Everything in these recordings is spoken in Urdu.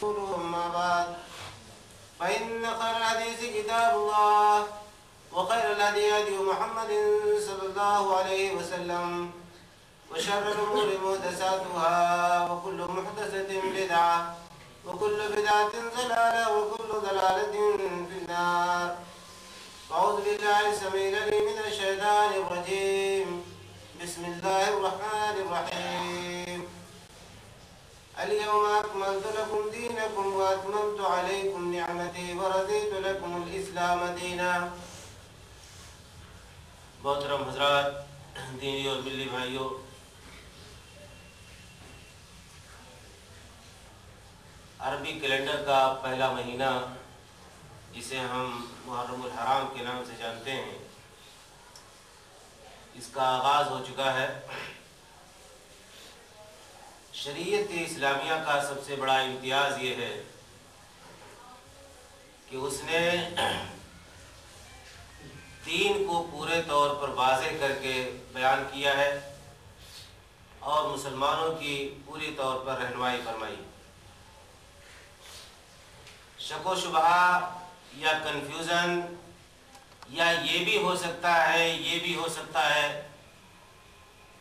أما بعد فإن خير الحديث كتاب الله وخير الهدي هدي محمد صلى الله عليه وسلم وشر الأمور محدثاتها وكل محدثة بدعة وكل بدعة ضلالة وكل ضلالة في النار. أعوذ بالله السميع العليم من الشيطان الرجيم. بسم الله الرحمن الرحيم. اليوم أكملت لكم دينكم وأتممت عليكم نعمتي ورضيت لكم الإسلام دينا. محترم حضرات، دینی اور ملی بھائیوں، عربی کیلنڈر کا پہلا مہینہ جسے ہم محرم الحرام کے نام سے جانتے ہیں، اس کا آغاز ہو چکا ہے۔ شریعت اسلامیہ کا سب سے بڑا امتیاز یہ ہے کہ اس نے دین کو پورے طور پر واضح کر کے بیان کیا ہے اور مسلمانوں کی پوری طور پر رہنمائی فرمائی۔ شک و شبہ یا کنفیوژن یا یہ بھی ہو سکتا ہے، یہ بھی ہو سکتا ہے،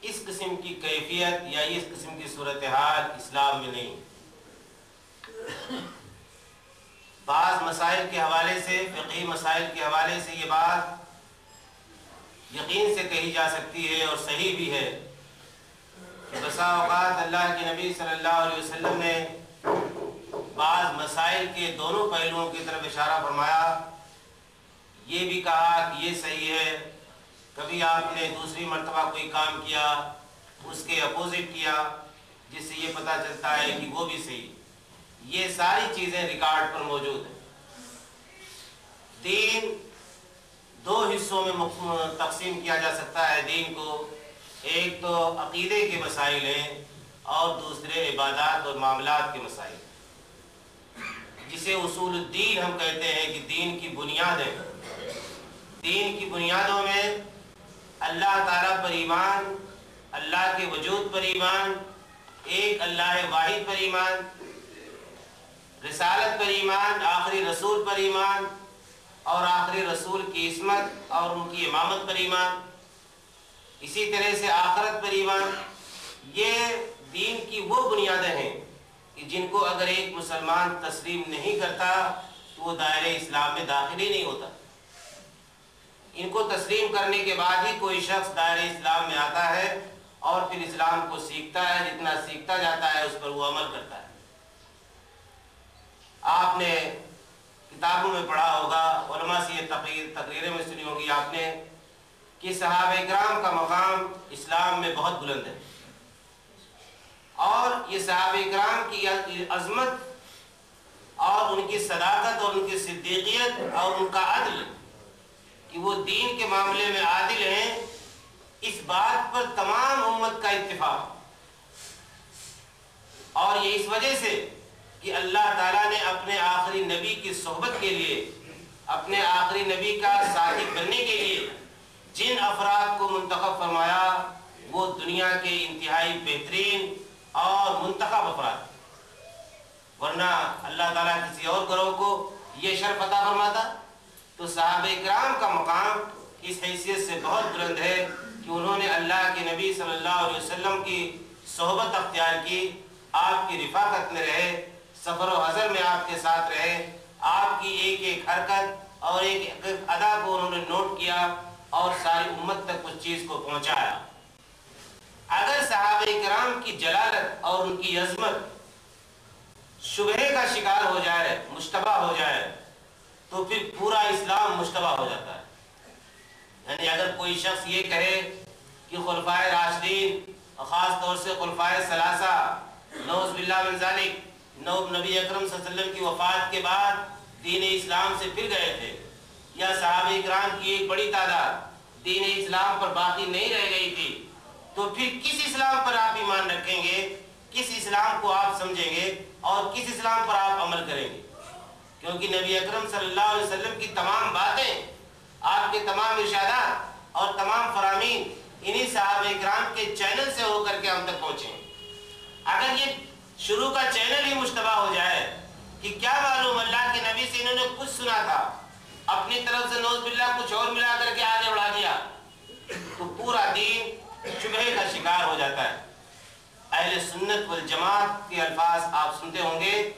اس قسم کی کیفیت یا اس قسم کی صورتحال اسلام میں نہیں۔ بعض مسائل کے حوالے سے، فقہی مسائل کے حوالے سے یہ بات یقین سے کہی جا سکتی ہے اور صحیح بھی ہے کہ بسا اوقات اللہ کے نبی صلی اللہ علیہ وسلم نے بعض مسائل کے دونوں پہلوؤں کی طرف اشارہ فرمایا، یہ بھی کہا کہ یہ صحیح ہے۔ کبھی آپ نے دوسری مرتبہ کوئی کام کیا، اس کے اپوزٹ کیا، جس سے یہ پتہ چلتا ہے کہ وہ بھی صحیح۔ یہ ساری چیزیں ریکارڈ پر موجود ہیں۔ دین دو حصوں میں تقسیم کیا جا سکتا ہے دین کو، ایک تو عقیدے کے مسائل ہیں اور دوسرے عبادات اور معاملات کے مسائل، جسے اصول الدین ہم کہتے ہیں کہ دین کی بنیادیں۔ دین کی بنیادوں میں اللہ تعالیٰ پر ایمان، اللہ کے وجود پر ایمان، ایک اللہ واحد پر ایمان، رسالت پر ایمان، آخری رسول پر ایمان اور آخری رسول کی عصمت اور ان کی امامت پر ایمان، اسی طرح سے آخرت پر ایمان۔ یہ دین کی وہ بنیادیں ہیں کہ جن کو اگر ایک مسلمان تسلیم نہیں کرتا تو وہ دائرہ اسلام میں داخل ہی نہیں ہوتا۔ ان کو تسلیم کرنے کے بعد ہی کوئی شخص دائرہ اسلام میں آتا ہے اور پھر اسلام کو سیکھتا ہے، جتنا سیکھتا جاتا ہے اس پر وہ عمل کرتا ہے۔ آپ نے کتابوں میں پڑھا ہوگا، علماء سے یہ تقریریں میں سنی ہوگی آپ نے کہ صحابہ کرام کا مقام اسلام میں بہت بلند ہے، اور یہ صحابہ کرام کی عظمت اور ان کی صداقت اور ان کی صدیقیت اور ان کا عدل کہ وہ دین کے معاملے میں عادل ہیں، اس بات پر تمام امت کا اتفاق، اور یہ اس وجہ سے کہ اللہ تعالیٰ نے اپنے آخری نبی کی صحبت کے لیے، اپنے آخری نبی کا ساتھی بننے کے لیے جن افراد کو منتخب فرمایا وہ دنیا کے انتہائی بہترین اور منتخب افراد، ورنہ اللہ تعالیٰ کسی اور گروہ کو یہ شرف عطا فرماتا۔ تو صحابہ کرام کا مقام اس حیثیت سے بہت بلند ہے کہ انہوں نے اللہ کے نبی صلی اللہ علیہ وسلم کی صحبت اختیار کی، آپ کی رفاقت میں رہے، سفر و حضر میں آپ کے ساتھ رہے، آپ کی ایک ایک حرکت اور ایک ایک ادا کو انہوں نے نوٹ کیا اور ساری امت تک اس چیز کو پہنچایا۔ اگر صحابہ کرام کی جلالت اور ان کی عظمت شبہے کا شکار ہو جائے، مشتبہ ہو جائے، تو پھر پورا اسلام مشتبہ ہو جاتا ہے۔ یعنی اگر کوئی شخص یہ کہے کہ خلفائے راشدین، خاص طور سے خلفائے ثلاثہ، نعوذ باللہ من ذالک، نبی اکرم صلی اللہ علیہ وسلم کی وفات کے بعد دین اسلام سے پھر گئے تھے، یا صحابہ کرام کی ایک بڑی تعداد دین اسلام پر باقی نہیں رہ گئی تھی، تو پھر کس اسلام پر آپ ایمان رکھیں گے، کس اسلام کو آپ سمجھیں گے اور کس اسلام پر آپ عمل کریں گے؟ کیونکہ نبی اکرم صلی اللہ علیہ وسلم کی تمام باتیں، آپ کے تمام ارشادات اور تمام فرامین انہی صحابہ کرام کے چینل سے ہو کر کے ہم تک پہنچے۔ اگر یہ شروع کا چینل ہی مشتبہ ہو جائے اپنی طرف سے نوز باللہ کچھ اور ملا کر کے آگے بڑھا دیا تو پورا دین شبہے کا شکار ہو جاتا ہے۔ اہل سنت والجماعت کے الفاظ آپ سنتے ہوں گے،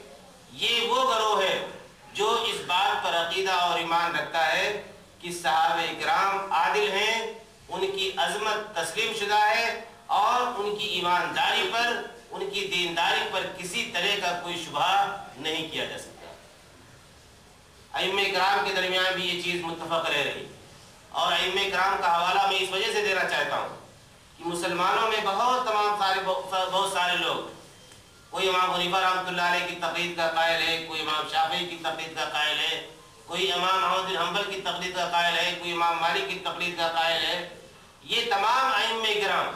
یہ وہ گروہ ہے جو اس بات پر عقیدہ اور ایمان رکھتا ہے کہ صحابہ کرام عادل ہیں، ان کی عظمت تسلیم شدہ ہے اور ان کی ایمانداری پر، ان کی دینداری پر کسی طرح کا کوئی شبہ نہیں کیا جا سکتا۔ ائمہ کرام کے درمیان بھی یہ چیز متفق رہ رہی، اور ائمہ کرام کا حوالہ میں اس وجہ سے دینا چاہتا ہوں کہ مسلمانوں میں بہت سارے لوگ، کوئی امام حنیفہ رحمۃ اللہ علیہ کی تقلید کا قائل ہے، کوئی امام شافعی کی تقلید کا قائل ہے، کوئی امام احمد بن حنبل کی تقلید کا قائل ہے، کوئی امام مالک کی تقلید کا قائل ہے۔ یہ تمام ائمہ کرام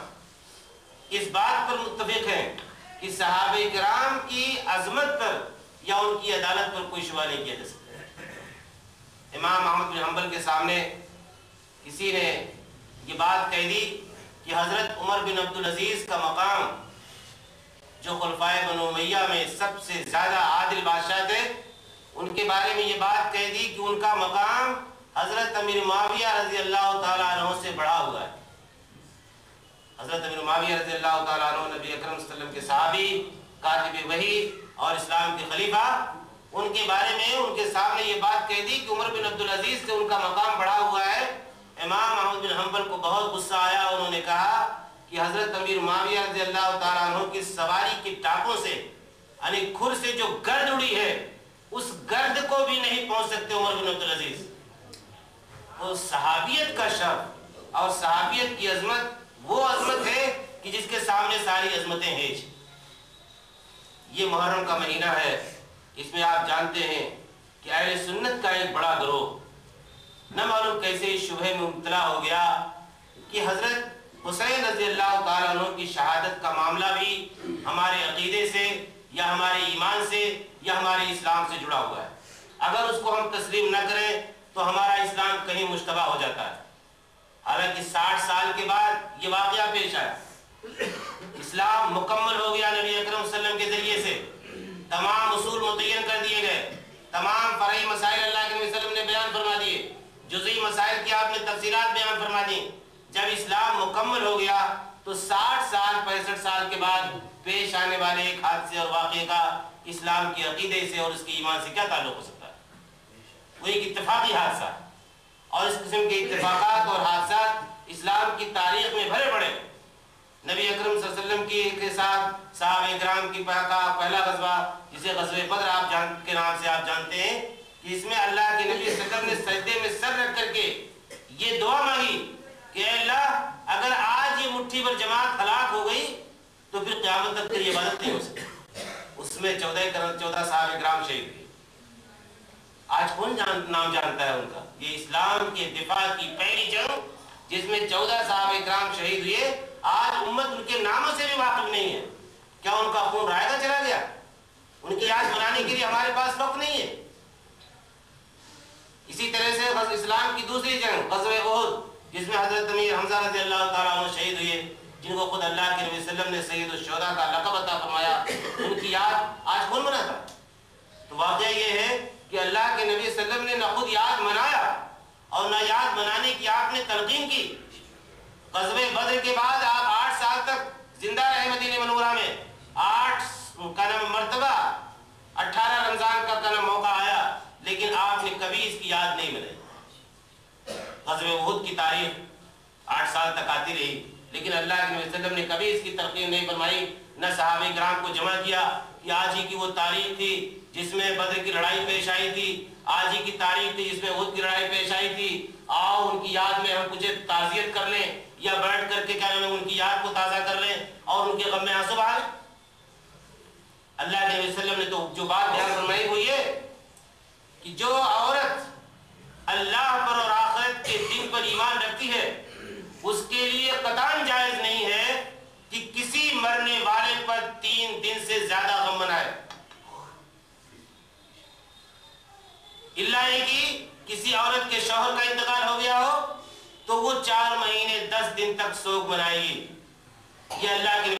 اس بات پر متفق ہیں کہ صحابہ کرام کی عظمت پر یا ان کی عدالت پر کوئی شبہ نہیں کیا جا سکتا۔ امام احمد بن حنبل کے سامنے کسی نے یہ بات کہہ دی کہ حضرت عمر بن عبدالعزیز کا مقام، جو خلفائے بنو امیہ میں سب سے زیادہ عادل بادشاہ تھے، ان کے بارے میں یہ بات کہہ دی کہ ان کا مقام حضرت امیر معاویہ رضی اللہ تعالیٰ عنہ سے بڑھا ہوا ہے۔ حضرت امیر معاویہ رضی اللہ تعالیٰ عنہ نبی اکرم صلی اللہ علیہ وسلم کے صحابی، کاتب وحی اور اسلام کے خلیفہ، ان کے بارے میں ان کے سامنے یہ بات کہہ دی کہ عمر بن عبدالعزیز سے ان کا مقام بڑھا ہوا ہے۔ امام احمد بن حنبل کو بہت غصہ آیا، انہوں نے کہا کہ حضرت امیر معاویہ رضی اللہ تعالیٰ عنہ کی سواری کی ٹاپوں سے، یعنی کھر سے جو گرد اڑی ہے، اس گرد کو بھی نہیں پہنچ سکتے عمر بن عبدالعزیز۔ تو صحابیت کا شرف اور صحابیت کی عظمت وہ عظمت ہے کہ جس کے سامنے ساری عظمتیں ہیں۔ یہ محرم کا مہینہ ہے، اس میں آپ جانتے ہیں کہ اہل سنت کا ایک بڑا گروہ نہ معلوم کیسے اس شبہ میں مبتلا ہو گیا کہ حضرت حسین رضی اللہ تعالیٰ عنہ کی شہادت کا معاملہ بھی ہمارے عقیدے سے یا ہمارے ایمان سے یا ہمارے اسلام سے جڑا ہوا ہے۔ اگر اس کو ہم تسلیم نہ کریں تو ہمارا اسلام کہیں مشتبہ ہو جاتا ہے۔ حالانکہ 60 سال کے بعد یہ واقعہ پیش آیا، اسلام مکمل ہو گیا، نبی اکرم صلی اللہ علیہ وسلم کے ذریعے سے تمام اصول متعین کر دیے گئے، تمام فرعی مسائل اللہ کے نبی صلی اللہ علیہ وسلم نے بیان فرما دیے، جزئی مسائل کی آپ نے تفصیلات بیان فرما دی۔ جب اسلام مکمل ہو گیا تو 60 سال 65 سال کے بعد پیش آنے والے ایک حادثے اور واقعے کا اسلام کے عقیدے سے اور اس کے ایمان سے کیا تعلق ہو سکتا ہے؟ وہ ایک اتفاقی حادثہ، اور اس قسم کے اتفاقات اور حادثات اسلام کی تاریخ میں بھرے پڑے۔ نبی اکرم صلی اللہ علیہ وسلم کے ساتھ صحابہ کرام کی پہلا غزوہ، جسے غزوہ بدر کے نام سے آپ جانتے ہیں، کہ اس میں اللہ کے نبی صلی اللہ علیہ وسلم نے سجدے میں سر رکھ کر کے یہ دعا مانگی کہ اے اللہ، اگر آج یہ مٹھی بھر جماعت ہلاک ہو گئی تو پھر قیامت تک تیری عبادت نہیں ہو سکتی۔ اس میں 14 صحابہ کرام شہید ہوئے۔ آج کون نام جانتا ہے ان کا؟ یہ اسلام کے دفاع کی پہلی جنگ جس میں 14 صحابہ کرام شہید ہوئے، آج امت ان کے ناموں سے بھی واقف نہیں ہے۔ کیا ان کا خون رائے گا چلا گیا؟ ان کی یاد بنانے کے لیے ہمارے پاس وقت نہیں ہے۔ اسی طرح سے اسلام کی دوسری جنگ غزوہ احد، جس میں حضرت امیر حمزہ رضی اللہ تعالیٰ عنہ شہید ہوئے، جن کو خود اللہ کے نبی صلی اللہ علیہ وسلم نے سید الشہداء کا لقب عطا فرمایا، ان کی یاد آج کون مناتا؟ تو واقعہ یہ ہے کہ اللہ کے نبی صلی اللہ علیہ وسلم نے نہ خود یاد منایا اور نہ یاد منانے کی آپ نے تلقین کی۔ غزوہ بدر کے بعد آپ 8 سال تک زندہ رہے مدینہ منورہ میں، 8 کا نام مرتبہ، 18 رمضان کا نام موقع آیا، لیکن آپ نے کبھی اس کی یاد نہیں بنائی۔ غزوہ احد کی تاریخ 8 سال تک آتی رہی، لیکن اللہ کے نبی صلی اللہ علیہ وسلم نے کبھی اس کی تلقین نہیں فرمائی، نہ صحابہ کرام کو جمع کیا کہ آج ہی کی وہ تاریخ تھی جس میں بدر کی لڑائی پیش آئی تھی، آج ہی کی تاریخ تھی جس میں احد کی لڑائی پیش آئی تھی، آؤ ان کی یاد میں ہم کچھ تعزیت کر لیں یا بیٹھ کر کے کیا نام ہے ان کی یاد کو تازہ کر لیں اور ان کے غم میں آنسو بہا لیں۔ اللہ کے نبی صلی اللہ علیہ وسلم نے تو جو بات بیان فرمائی وہ یہ کہ جو عورت اللہ پر اور آخرت کے دن پر ایمان رکھتی ہے، اس کے لیے قطعاً جائز نہیں ہے کہ کسی مرنے والے پر 3 دن سے زیادہ غم منائے، الا یہ کہ کسی عورت کے شوہر کا انتقال ہو گیا ہو تو وہ 4 مہینے 10 دن تک سوگ منائے گی۔ یہ اللہ کے